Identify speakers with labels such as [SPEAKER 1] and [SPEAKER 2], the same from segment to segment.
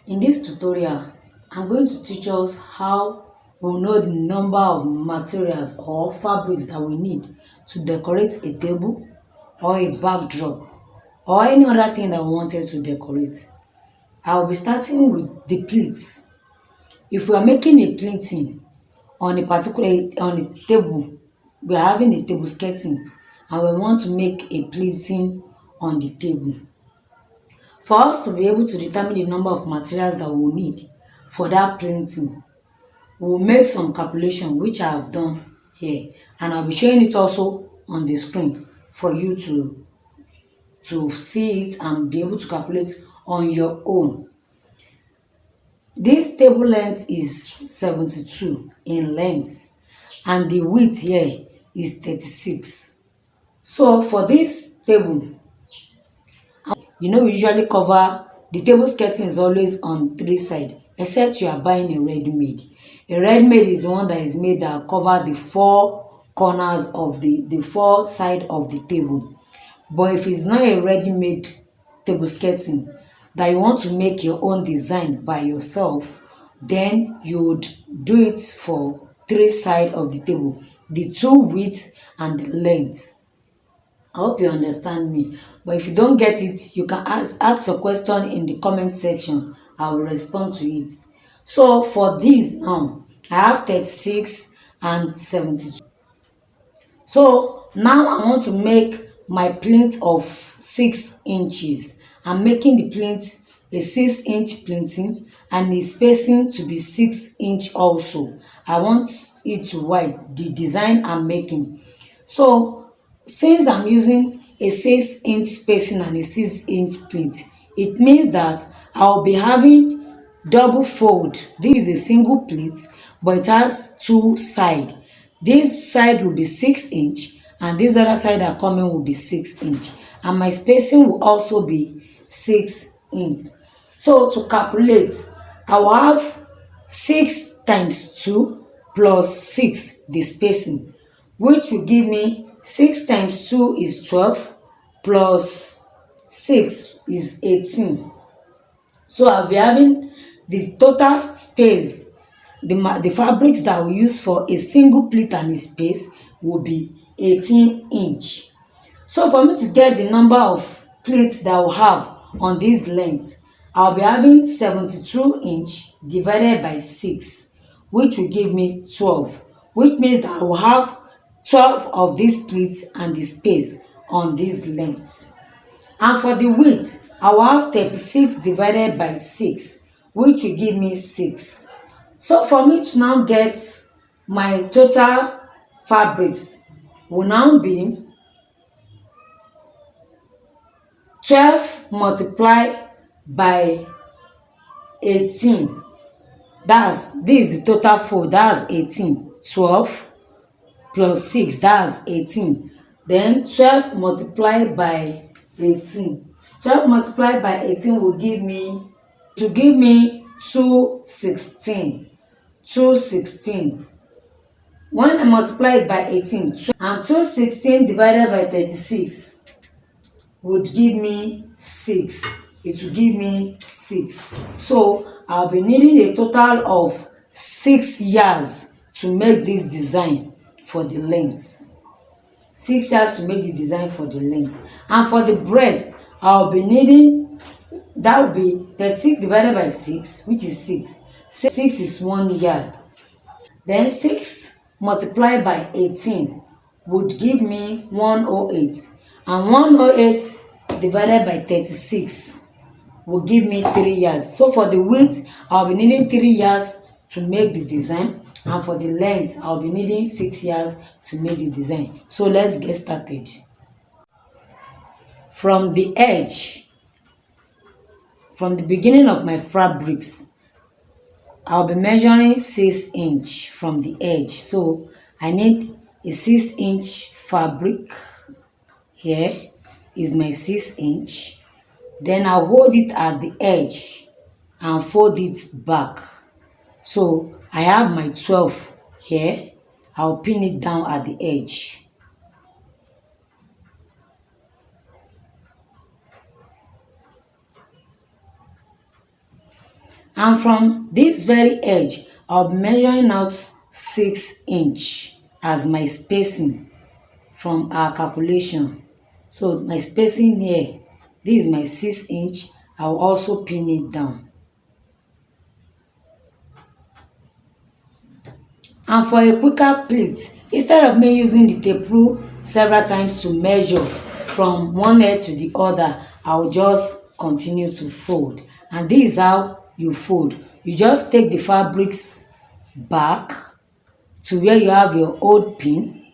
[SPEAKER 1] In this tutorial, I'm going to teach us how we know the number of materials or fabrics that we need to decorate a table or a backdrop or any other thing that we wanted to decorate. I'll be starting with the pleats. If we are making a pleating on a table, we are having a table skirting and we want to make a pleating on the table. For us to be able to determine the number of materials that we will need for that printing, we will make some calculation which I have done here, and I'll be showing it also on the screen for you to see it and be able to calculate on your own. This table length is 72 in length and the width here is 36. So for this table, we usually cover the table skirting is always on three sides, except you are buying a ready-made. A ready-made is the one that is made that cover the four corners of the four side of the table. But if it's not a ready-made table skirting that you want to make your own design by yourself, then you would do it for three sides of the table, the two width and the length. I hope you understand me. But if you don't get it, you can ask a question in the comment section. I will respond to it. So for this now, I have 36 and 72. So now I want to make my plinth of 6 inches. I'm making the plinth a 6-inch plinthing and the spacing to be 6 inch also. I want it to wide, the design I'm making. So since I'm using a 6-inch spacing and a 6-inch plinth, it means that I'll be having double fold. This is a single pleat, but it has two sides. This side will be 6 inch and this other side that coming will be 6 inch, and my spacing will also be 6 inch. So to calculate, I will have 6 times 2 plus 6 the spacing, which will give me 6 times 2 is 12 plus 6 is 18. So I'll be having the total space, the fabrics that we use for a single pleat and a space will be 18 inch. So for me to get the number of pleats that I will have on this length, I'll be having 72-inch divided by 6, which will give me 12, which means that I will have 12 of these pleats and the space on this length. And for the width, I will have 36 divided by 6, which will give me 6. So for me to now get my total fabrics will now be 12 multiplied by 18. This is the total fold, that's 18. 12 plus 6, that's 18. Then 12 multiplied by 18. 12 multiplied by 18 will give me 216. 216. When I multiply it by 18, and 216 divided by 36 would give me 6. It will give me 6. So I'll be needing a total of 6 yards to make this design for the length. 6 yards to make the design for the length. And for the breadth, I'll be needing, that will be 36 divided by 6, which is 6. 6 is 1 yard. Then 6 multiplied by 18 would give me 108. And 108 divided by 36 will give me 3 yards. So for the width, I'll be needing 3 yards to make the design. And for the length, I'll be needing 6 yards to make the design. So let's get started. From the edge, from the beginning of my fabrics, I'll be measuring 6 inch from the edge. So I need a 6-inch fabric. Here is my 6 inch. Then I'll hold it at the edge and fold it back. So I have my 12 here. I'll pin it down at the edge. And from this very edge, I'll be measuring out 6 inch as my spacing from our calculation. So my spacing here, this is my 6 inch. I'll also pin it down. And for a quicker pleat, instead of me using the tape rule several times to measure from one edge to the other, I will just continue to fold. And this is how you fold. You just take the fabrics back to where you have your old pin,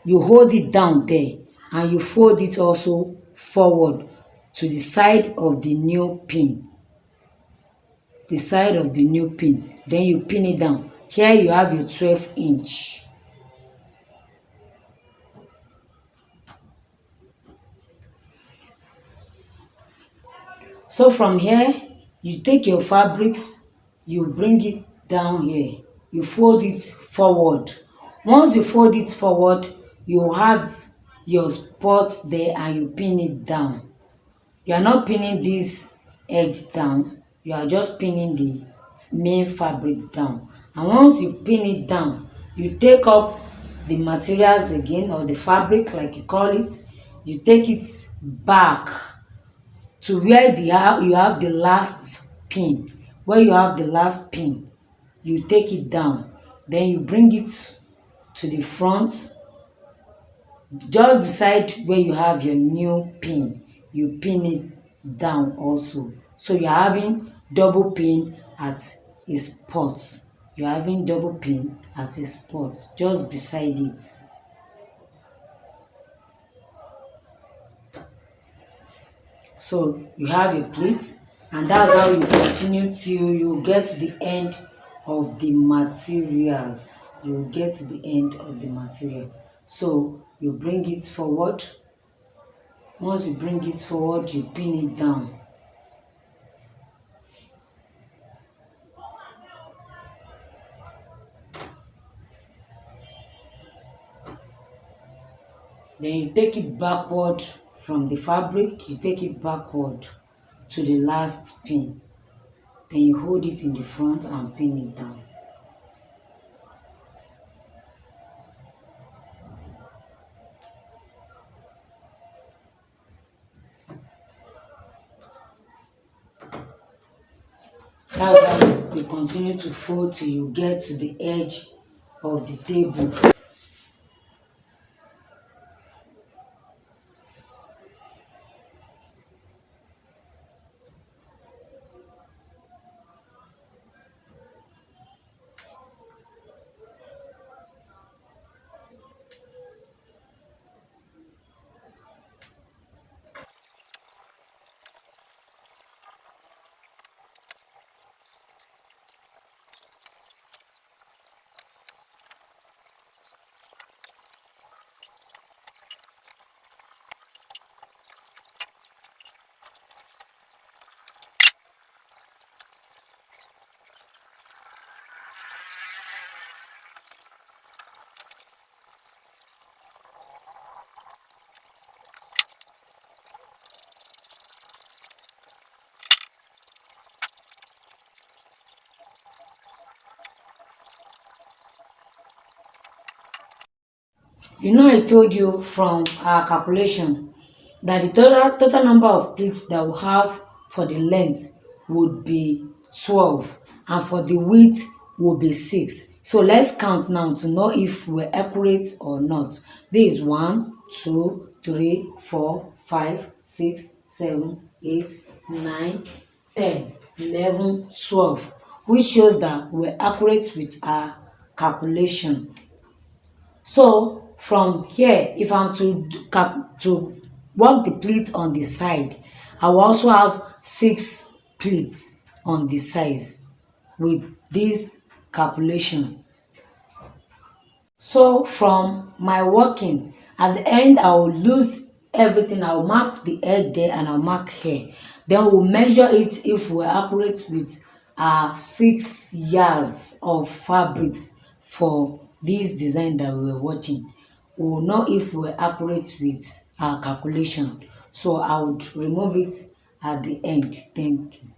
[SPEAKER 1] you hold it down there, and you fold it also forward to the side of the new pin. The side of the new pin, then you pin it down. Here you have your 12 inch. So from here, you take your fabrics, you bring it down here, you fold it forward. Once you fold it forward, you have your spot there and you pin it down. You are not pinning this edge down, you are just pinning the main fabric down. And once you pin it down, you take up the materials again, or the fabric like you call it, you take it back to where you have the last pin. Where you have the last pin, you take it down, then you bring it to the front, just beside where you have your new pin, you pin it down also. So you're having double pin at a spot. You're having double pin at a spot just beside it. So you have a plate, and that's how you continue till you get to the end of the materials. You get to the end of the material. So you bring it forward. Once you bring it forward, you pin it down. Then you take it backward from the fabric, you take it backward to the last pin. Then you hold it in the front and pin it down. That's how you continue to fold till you get to the edge of the table. You know, I told you from our calculation that the total number of pleats that we have for the length would be 12, and for the width would be 6. So let's count now to know if we're accurate or not. This is 1, 2, 3, 4, 5, 6, 7, 8, 9, 10, 11, 12, which shows that we're accurate with our calculation. So from here, if I'm to work the pleat on the side, I will also have 6 pleats on the sides with this calculation. So from my working, at the end I will lose everything. I'll mark the edge there and I'll mark here. Then we'll measure it if we're accurate with 6 yards of fabrics for this design that we were watching. We will know if we're accurate with our calculation. So I would remove it at the end. Thank you.